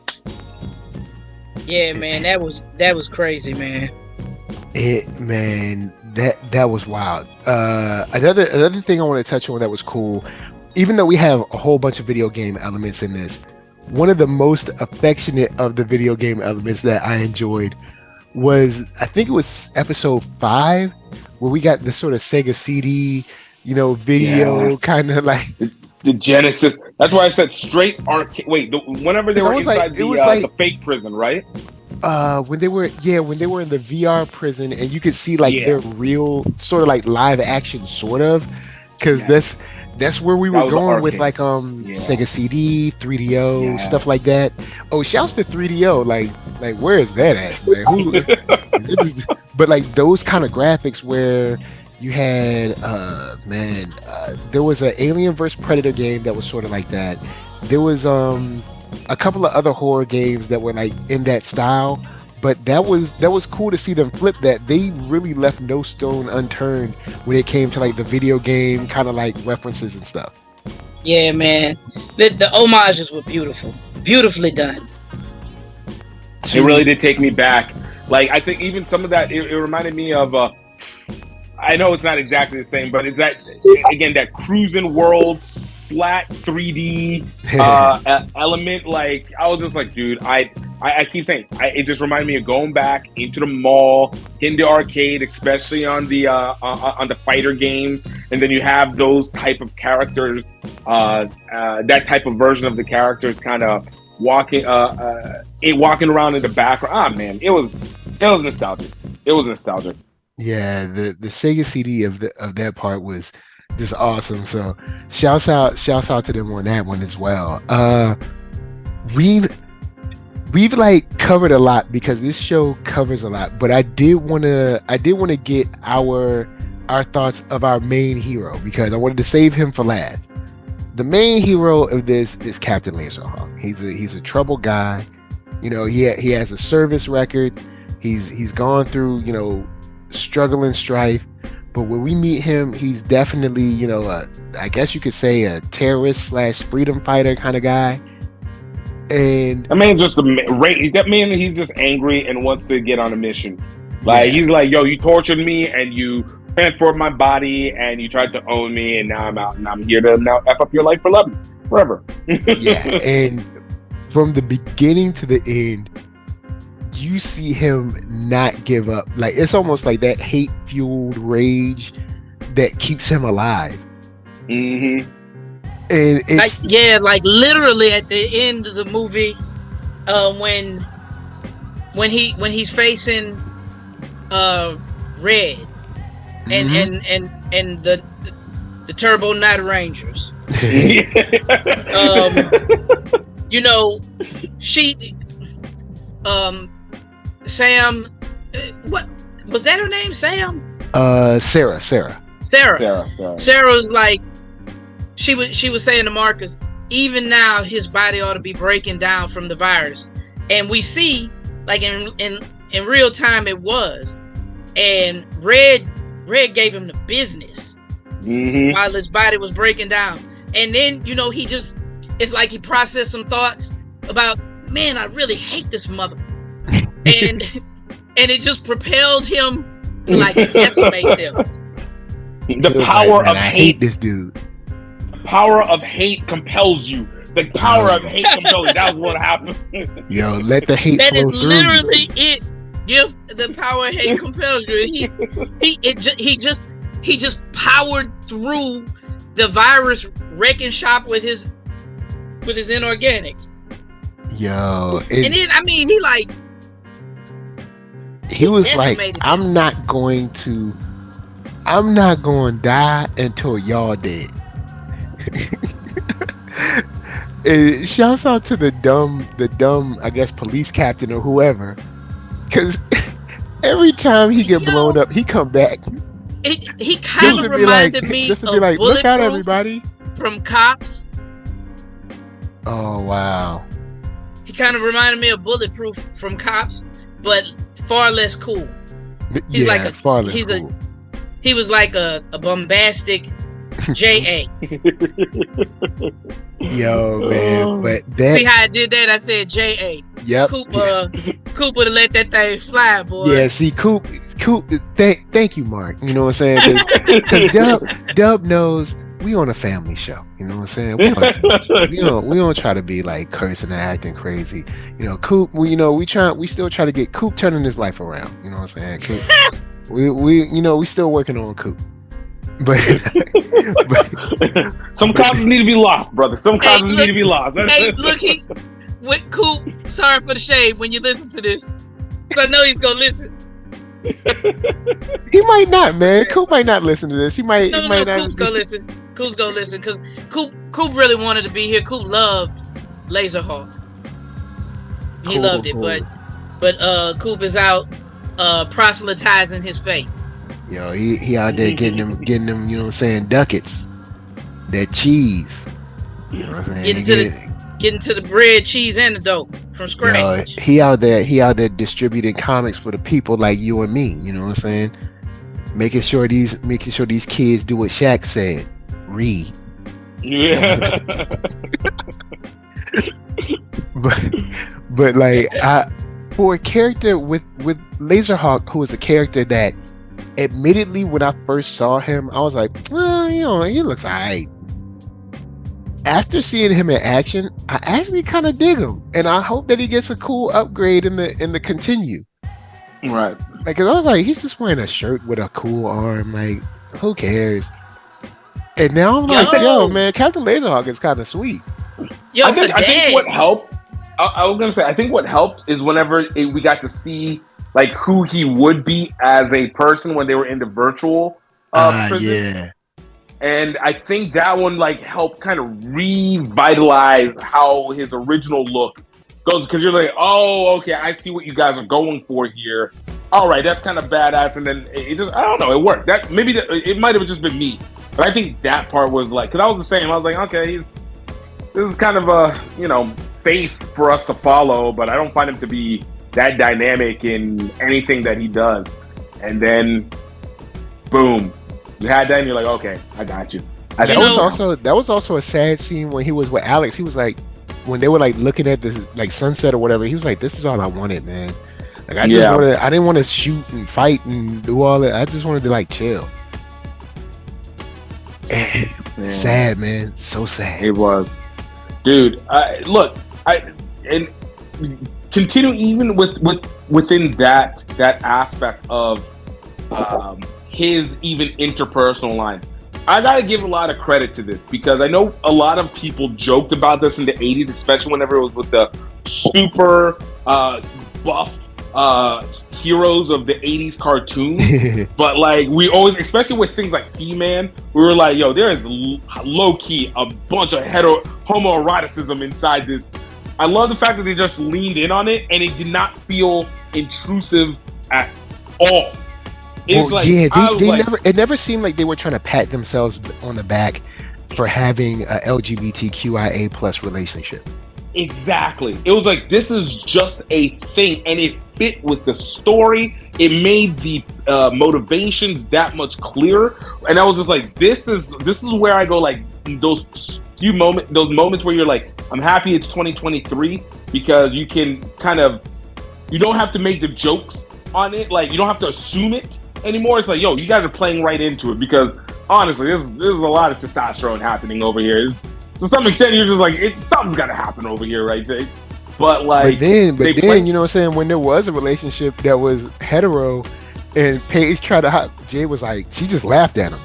Yeah, man, that was crazy, man. That was wild. Another thing I want to touch on that was cool, even though we have a whole bunch of video game elements in this, one of the most affectionate of the video game elements that I enjoyed was, I think it was episode 5, where we got the sort of Sega CD, you know, video, kind of like the Genesis. That's why I said straight arcade. Wait, whenever they were inside the fake prison, right? When they were in the VR prison, and you could see like their real sort of like live action, sort of, because that's where we were going with like Sega CD, 3DO, stuff like that. Oh, shouts to 3DO, like where is that at? Like, but like those kind of graphics where you had there was an Alien vs Predator game that was sort of like that. There was a couple of other horror games that were like in that style, but that was cool to see them flip that. They really left no stone unturned when it came to like the video game kind of like references and stuff. Yeah, man, the homages were beautifully done. It really did take me back. Like, I think even some of that, it reminded me of I know it's not exactly the same, but it's that, again, that cruising world flat 3D element. Like, I was just like, dude, I keep saying, it just reminded me of going back into the mall, in the arcade, especially on the fighter games, and then you have those type of characters, that type of version of the characters, kind of walking around in the background. Ah, man, it was nostalgic. It was nostalgic. Yeah, the Sega CD of that part was just awesome. So shouts out to them on that one as well. We've like covered a lot because this show covers a lot, but I did want to get our thoughts of our main hero, because I wanted to save him for last. The main hero of this is Captain Laserhawk. He's a troubled guy. You know, he has a service record. He's gone through, you know, struggle and strife. But when we meet him, he's definitely, you know, I guess you could say a terrorist / freedom fighter kind of guy. And that man, he's just angry and wants to get on a mission. Like, he's like, yo, you tortured me and you transformed my body and you tried to own me, and now I'm out and I'm here to now F up your life forever. Yeah, and from the beginning to the end, you see him not give up. Like, it's almost like that hate-fueled rage that keeps him alive. Mm-hmm. And it's like literally at the end of the movie, when he's facing Red and the Turbo Night Rangers. You know, Sam, what was that her name? Sam? Sarah. Sarah's like, she was saying to Marcus, even now his body ought to be breaking down from the virus. And we see, like in real time, it was. And Red gave him the business while his body was breaking down. And then, you know, it's like he processed some thoughts about, man, I really hate this mother. and it just propelled him to like decimate them. The was power like, man, of I hate. hate this dude. The power of hate compels you. The power of hate compels you. That was what happened. Yo, let the hate That flow is through. literally it. Give the power of hate compels you. He just powered through the virus wrecking shop with his inorganics. Yo, And then I mean he was like, decimated I'm not going to die until y'all dead. And shouts out to the dumb, I guess, police captain or whoever, because every time he get blown up, he come back. He kind of reminded me just to of be like, look out, Bulletproof everybody. from Cops. Oh wow. He kind of reminded me of Bulletproof from Cops, but far less cool. He's yeah, like far less cool. He was like a bombastic J.A. Yo, man, but that. See how I did that? I said J.A. Yep. Coop would have let that thing fly, boy. Yeah, see, Coop. Thank you, Mark. You know what I'm saying? Because Dub knows we on a family show. You know what I'm saying? We don't try to be like cursing and acting crazy. You know, Coop. We still try to get Coop turning his life around. You know what I'm saying? Coop, we still working on Coop. But some causes need to be lost, brother. Some causes need to be lost. Hey, look, with Coop. Sorry for the shade when you listen to this, because I know he's gonna listen. He might not, man. Coop might not listen to this. He might. No, Coop's gonna listen. Coop's gonna listen because Coop really wanted to be here. Coop loved Laserhawk. He loved it, but Coop is out proselytizing his faith. Yo, he out there getting them, you know what I'm saying, ducats. That cheese. You know what I'm saying? Getting to the bread, cheese, and the dough from scratch. Yo, he out there distributing comics for the people like you and me, you know what I'm saying? Making sure these kids do what Shaq said. Read. Yeah. but like for a character with Laserhawk, who is a character that admittedly, when I first saw him, I was like, well, you know, he looks alright. After seeing him in action, I actually kind of dig him, and I hope that he gets a cool upgrade in the continue. Right. Like, 'cause I was like, he's just wearing a shirt with a cool arm. Like, who cares? And now I'm like, yo, man, Captain Laserhawk is kind of sweet. Yo, I think what helped. I was gonna say, I think what helped is whenever we got to see like who he would be as a person when they were in the virtual prison. Yeah. And I think that one like helped kind of revitalize how his original look goes, because you're like, oh, okay, I see what you guys are going for here. All right, that's kind of badass. And then it just, I don't know, it worked. That maybe it might have just been me, but I think that part was like, because I was the same. I was like, okay, this is kind of a face for us to follow, but I don't find him to be that dynamic in anything that he does. And then, boom, you had that, and you're like, okay, I got you. That was also a sad scene when he was with Alex. He was like, when they were like looking at this like sunset or whatever, he was like, "This is all I wanted, man. Like I didn't want to shoot and fight and do all that. I just wanted to like chill." Sad, man. So sad. It was, dude. And continue even within that aspect of his even interpersonal line. I gotta give a lot of credit to this, because I know a lot of people joked about this in the 80s, especially whenever it was with the super buff heroes of the 80s cartoons. But like, we always, especially with things like He-Man, we were like, yo, there is low-key a bunch of homoeroticism inside this. I love the fact that they just leaned in on it, and it did not feel intrusive at all. It never seemed like they were trying to pat themselves on the back for having a LGBTQIA plus relationship. Exactly. It was like, this is just a thing, and it fit with the story. It made the motivations that much clearer, and I was just like, this is where I go, like, those moments where you're like, I'm happy it's 2023, because you can you don't have to make the jokes on it, like, you don't have to assume it. anymore. It's like, yo, you guys are playing right into it because honestly, there's a lot of testosterone happening over here. To some extent, you're just like, something's got to happen over here, right? But like, but then, you know what I'm saying? When there was a relationship that was hetero, and Pey'j tried to, Jay was like, she just laughed at him.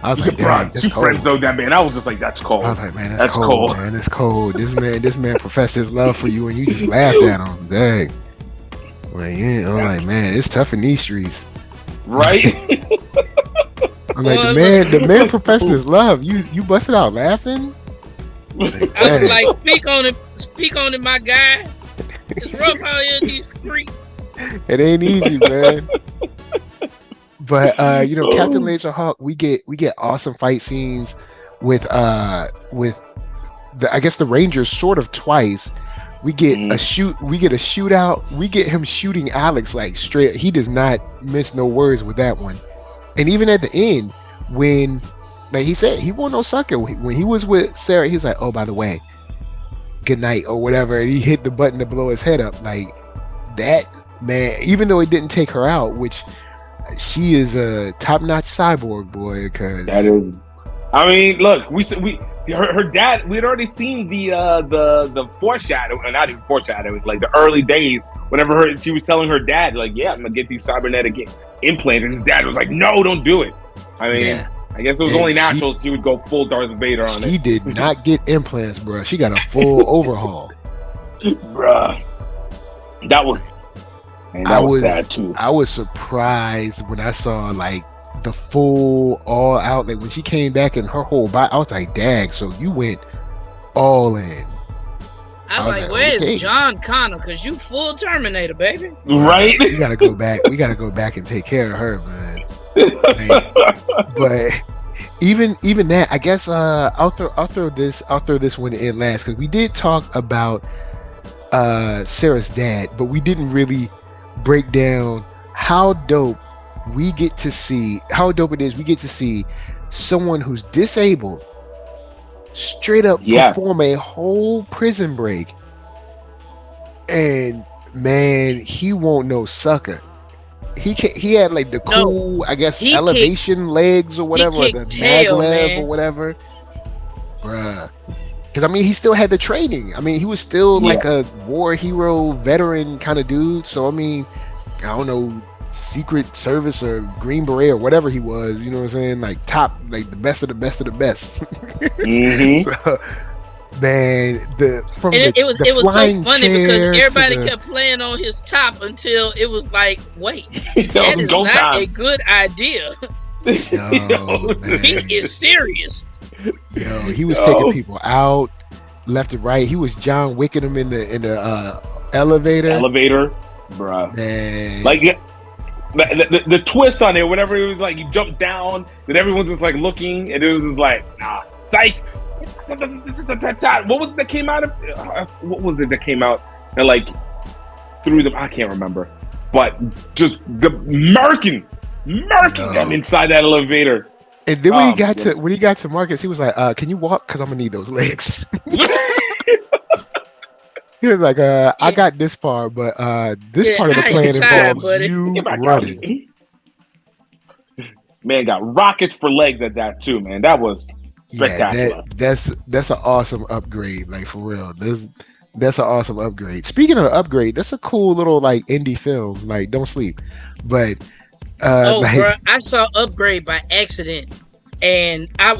I was like, bro, that's cold. Friend-zoned that man. I was just like, that's cold. I was like, man, that's cold, man. That's cold. This man professed his love for you, and you just laughed at him. Dang. Like, yeah, I'm like, man, it's tough in these streets, right? I'm like, the man professed his love. You busted out laughing. Like, I was like, speak on it, my guy. It's rough out here in these streets. It ain't easy, man. But Captain Laserhawk, we get awesome fight scenes with the Rangers sort of twice. We get a shootout. We get him shooting Alex like straight. He does not miss no words with that one. And even at the end, when like he said he won't no sucker. When he was with Sarah, he was like, oh, by the way, good night or whatever. And he hit the button to blow his head up. Like that, man, even though it didn't take her out, which she is a top-notch cyborg, boy. Because that is, I mean, look, her dad. We had already seen the foreshadowing, not even foreshadowing, like the early days. Whenever she was telling her dad, like, yeah, I'm gonna get these cybernetic implants, and his dad was like, no, don't do it. I mean, yeah. I guess it was only natural she would go full Darth Vader on it. She did not get implants, bro. She got a full overhaul, bruh. That was sad too. I was surprised when I saw like the full all out, like when she came back and her whole body. I was like, "Dag!" So you went all in. I was like, "Where's John Connor? Cause you full Terminator, baby." Right? We gotta go back. We gotta go back and take care of her, man. But even that, I guess I'll throw this one in last because we did talk about Sarah's dad, but we didn't really break down how dope it is we get to see someone who's disabled straight up perform a whole prison break, and man, he won't no sucker. He had like the cool, I guess, elevation legs or whatever, or the maglev or whatever, bruh. Because I mean, he still had the training. I mean, he was still like a war hero veteran kind of dude. So I mean, I don't know, Secret Service or Green Beret or whatever he was. You know what I'm saying? Like top, like the best of the best of the best. Mm-hmm. So, man, it was so funny because everybody kept playing on his top until it was like, wait, that is not a good idea. Yo, man. He is serious. Yo, he was taking people out left and right. He was John Wicking them in the elevator, bruh. Man. Like the twist on it, whenever it was like you jumped down, then everyone's just like looking, and it was just like, nah, psych. What was it that came out of? What was it that came out and like threw them? I can't remember, but just the murking them inside that elevator. And then when he got to Marcus, he was like, "Can you walk? Because I'm gonna need those legs." He was like, "I got this far, but this part of the plan involves you running." Man got rockets for legs at that too, man. That was spectacular. Yeah, that's an awesome upgrade, like for real. That's an awesome upgrade. Speaking of upgrade, that's a cool little like indie film, like Don't Sleep, but. Bro, I saw Upgrade by accident, and I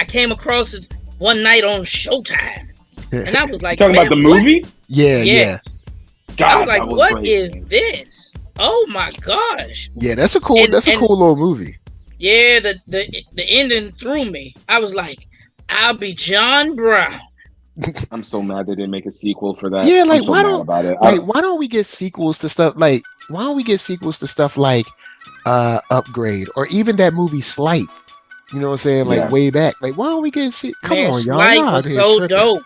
came across it one night on Showtime, and I was like, "Talking about the movie?" Yeah, yes. God, I was like, "What is this? Oh my gosh!" Yeah, that's a cool little movie. Yeah, the ending threw me. I was like, "I'll be John Brown." I'm so mad they didn't make a sequel for that. Yeah, like why don't we get sequels to stuff like? Why don't we get sequels to stuff like Upgrade or even that movie Slight? You know what I'm saying? Like way back. Like why don't we get? Come on, y'all. Slight was so dope.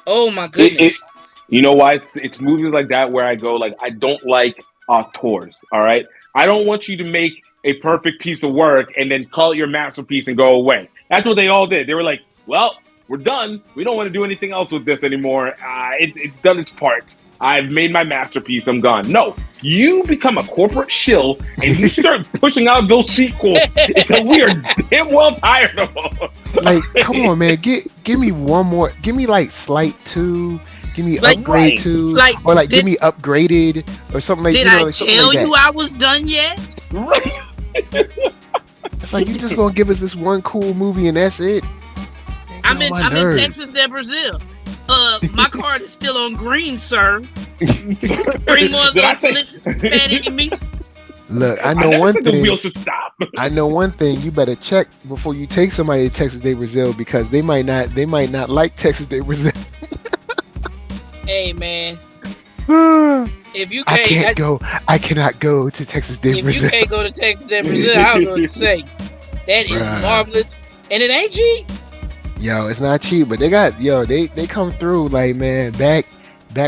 Oh my goodness. You know why? It's movies like that where I go like I don't like auteurs. All right, I don't want you to make a perfect piece of work and then call it your masterpiece and go away. That's what they all did. They were like, well, we're done. We don't want to do anything else with this anymore. It's done its part. I've made my masterpiece. I'm gone. No, you become a corporate shill and you start pushing out those sequels until we are damn well tired of them. Like, come on, man. Give me one more. Give me like Slight 2. Give me Like, Upgrade right. 2. Like, or like give me Upgraded or something like did you know, I like, something tell like that. you I was done yet? Right. It's like you just gonna give us this one cool movie and that's it. I'm in nerves. Texas de Brazil. My card is still on green, sir. Bring more of Did I those say- delicious fatty meat. Look, I I know never one said the thing. wheel should stop. I know one thing. You better check before you take somebody to Texas de Brazil because they might not like Texas de Brazil. Hey, man. If you I can't, can't go. I cannot go to Texas de if Brazil. you can't go to Texas de Brazil, I don't know what to say. That is Bruh. marvelous. And it ain't cheap. Yo, it's not cheap, but they got they come through like, man, back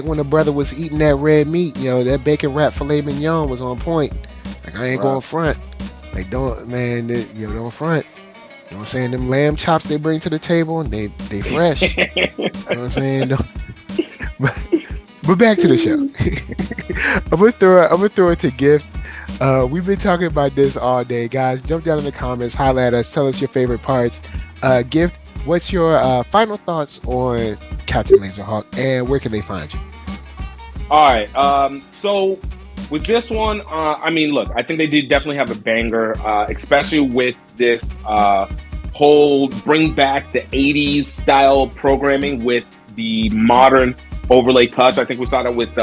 when the brother was eating that red meat, that bacon wrap filet mignon was on point. Like I ain't going front. Like don't front. You know what I'm saying? Them lamb chops they bring to the table, and they fresh. You know what I'm saying? But back to the show. I'm gonna throw it to Gift. We've been talking about this all day, guys. Jump down in the comments, holler at us, tell us your favorite parts. Gift, what's your final thoughts on Captain Laserhawk, and where can they find you? All right. So with this one, I mean, look, I think they did definitely have a banger, especially with this whole bring back the 80s style programming with the modern overlay touch. I think we saw that with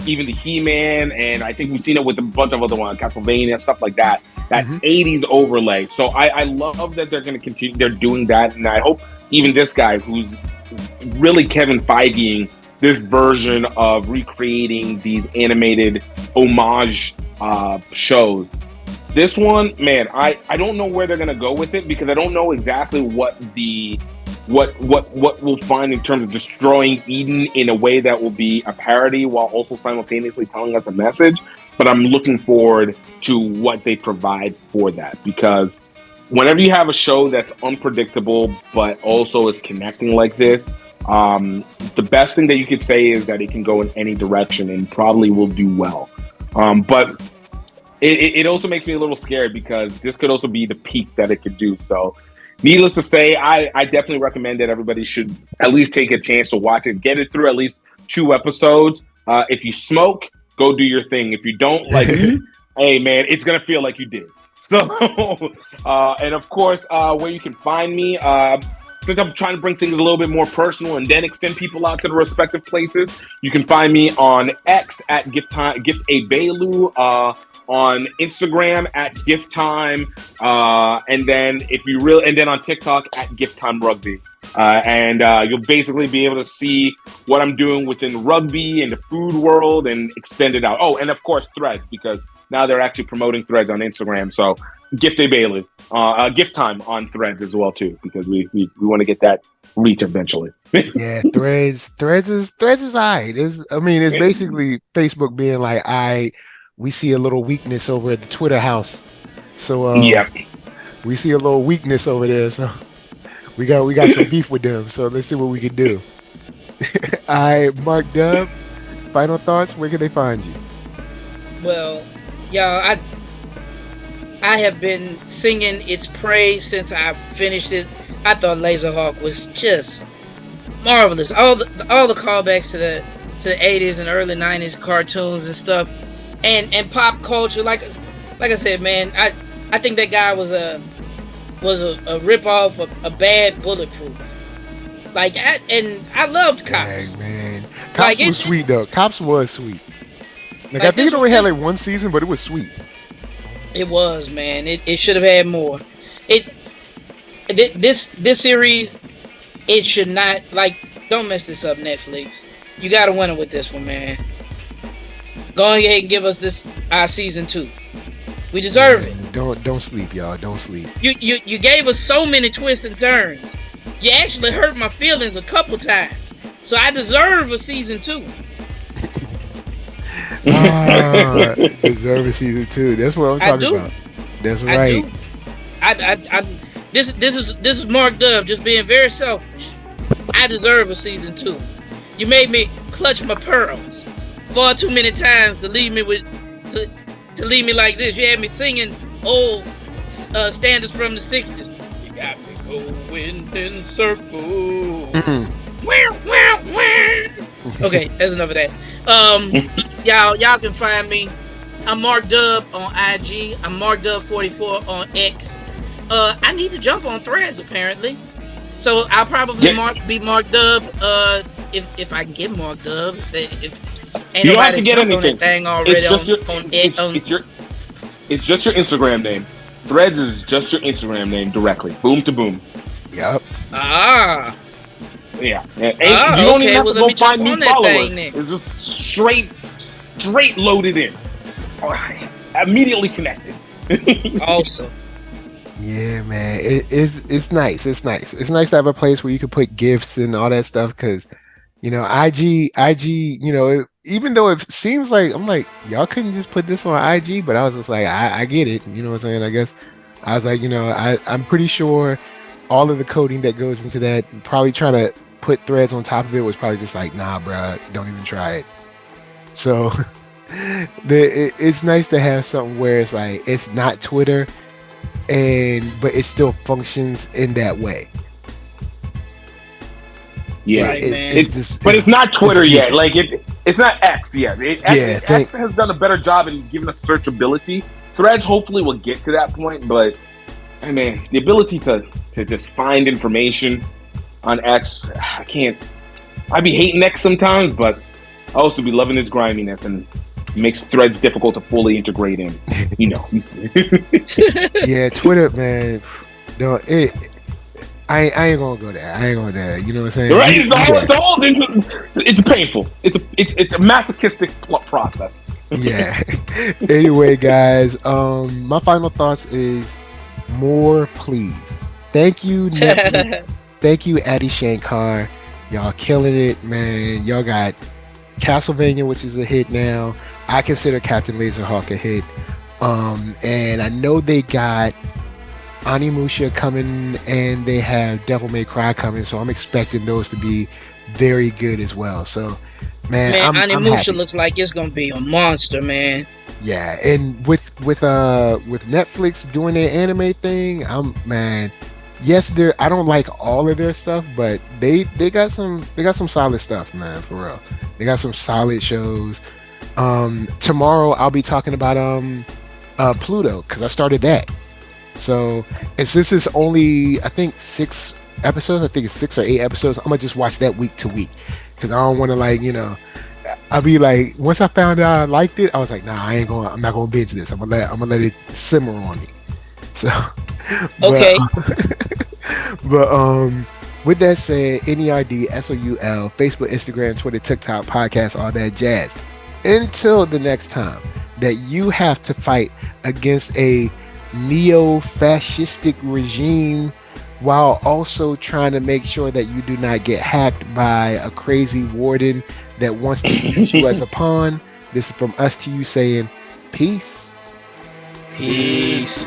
even the He-Man, and I think we've seen it with a bunch of other ones, Castlevania, stuff like that. That 80s overlay. So I love that they're going to continue. They're doing that, and I hope even this guy, who's really Kevin Feigeing this version of recreating these animated homage shows. This one, man, I don't know where they're gonna go with it because I don't know exactly what we'll find in terms of destroying Eden in a way that will be a parody while also simultaneously telling us a message. But I'm looking forward to what they provide for that, because whenever you have a show that's unpredictable but also is connecting like this, the best thing that you could say is that it can go in any direction and probably will do well. But it also makes me a little scared because this could also be the peak that it could do. So needless to say, I definitely recommend that everybody should at least take a chance to watch it, get it through at least 2 episodes. If you smoke, go do your thing. If you don't, like me, hey man, it's gonna feel like you did. So, and of course, where you can find me, since I'm trying to bring things a little bit more personal and then extend people out to the respective places, you can find me on X at Egbelu, on Instagram at GiftTime, and then on TikTok at GiftTime Rugby. And you'll basically be able to see what I'm doing within rugby and the food world and extend it out. Oh, and of course Threads, because now they're actually promoting Threads on Instagram. So Gift Egbelu, Gift Time on Threads as well too, because we want to get that reach eventually. Yeah, Threads is alright. It's basically Facebook being like, we see a little weakness over at the Twitter house. So we see a little weakness over there. So we got some beef with them. So let's see what we can do. All right, Mark Dub, final thoughts. Where can they find you? Well, y'all, I have been singing its praise since I finished it. I thought Laserhawk was just marvelous. All the callbacks to the 80s and early 90s cartoons and stuff, and pop culture. Like I said, man, I think that guy was a rip off of a bad Bulletproof. I loved Cops. Dang, man, Cops was sweet though. Cops was sweet. Like I think it only had like 1 season, but it was sweet. It was, man. It should have had more. This series, it should not, don't mess this up, Netflix. You got to win it with this one, man. Go ahead and give us our season 2. We deserve it. Don't sleep, y'all. Don't sleep. You gave us so many twists and turns. You actually hurt my feelings a couple times. So I deserve a season 2. Deserve a season 2. That's what I'm talking about. That's right. This is Mark Dub just being very selfish. I deserve a season 2. You made me clutch my pearls. far too many times to leave me to leave me like this. You had me singing old standards from the '60s. You got me going in circles. Okay, that's enough of that. Y'all can find me. I'm Mark Dub on IG. I'm Mark Dub 44 on X. I need to jump on Threads apparently, so I'll probably be Mark Dub. If I can get Mark Dub, if ain't you don't nobody have to get jumped anything. on that thing already. It's just your Instagram name. Threads is just your Instagram name directly. Boom to boom. Yep. Yeah. You don't even have to go find new followers. Thing, it's just straight loaded in. Immediately connected. Awesome. Yeah, man. It's nice. It's nice. It's nice to have a place where you can put gifts and all that stuff because, you know, IG, you know, even though it seems like I'm like, y'all couldn't just put this on IG, but I was just like, I get it. You know what I'm saying? I guess I was like, you know, I'm pretty sure all of the coding that goes into that, probably trying to put Threads on top of it was probably just like, nah, bro, don't even try it. So it's nice to have something where it's like, it's not Twitter, but it still functions in that way. Yeah, but it's not Twitter yet. Like it's not X yet. X has done a better job in giving us searchability. Threads hopefully will get to that point, but I mean, the ability to just find information on X, I can't. I be hating X sometimes, but I also be loving its griminess and makes Threads difficult to fully integrate in. You know. Yeah, Twitter, man. No, I ain't gonna go there. I ain't going there. You know what I'm saying? Right? It's painful. It's a masochistic process. Yeah. Anyway, guys, my final thoughts is more, please. Thank you, Netflix. Thank you, Addy Shankar. Y'all killing it, man. Y'all got Castlevania, which is a hit now. I consider Captain Laserhawk a hit. And I know they got Onimusha coming and they have Devil May Cry coming, so I'm expecting those to be very good as well. So, man, Onimusha looks like it's gonna be a monster, man. Yeah, and with Netflix doing their anime thing, yes, I don't like all of their stuff, but they got some solid stuff, man, for real. They got some solid shows. Tomorrow I'll be talking about Pluto because I started that. So, and since it's only, I think 6 episodes, I think it's 6 or 8 episodes, I'm gonna just watch that week to week because I don't want to, like, you know, I'll be like, once I found out I liked it, I was like, nah, I'm not gonna binge this. I'm gonna let it simmer on me. So, okay. But with that said, NERDSoul, Facebook, Instagram, Twitter, TikTok, podcast, all that jazz. Until the next time that you have to fight against a neo-fascistic regime while also trying to make sure that you do not get hacked by a crazy warden that wants to use you as a pawn. This is from us to you saying peace. Peace.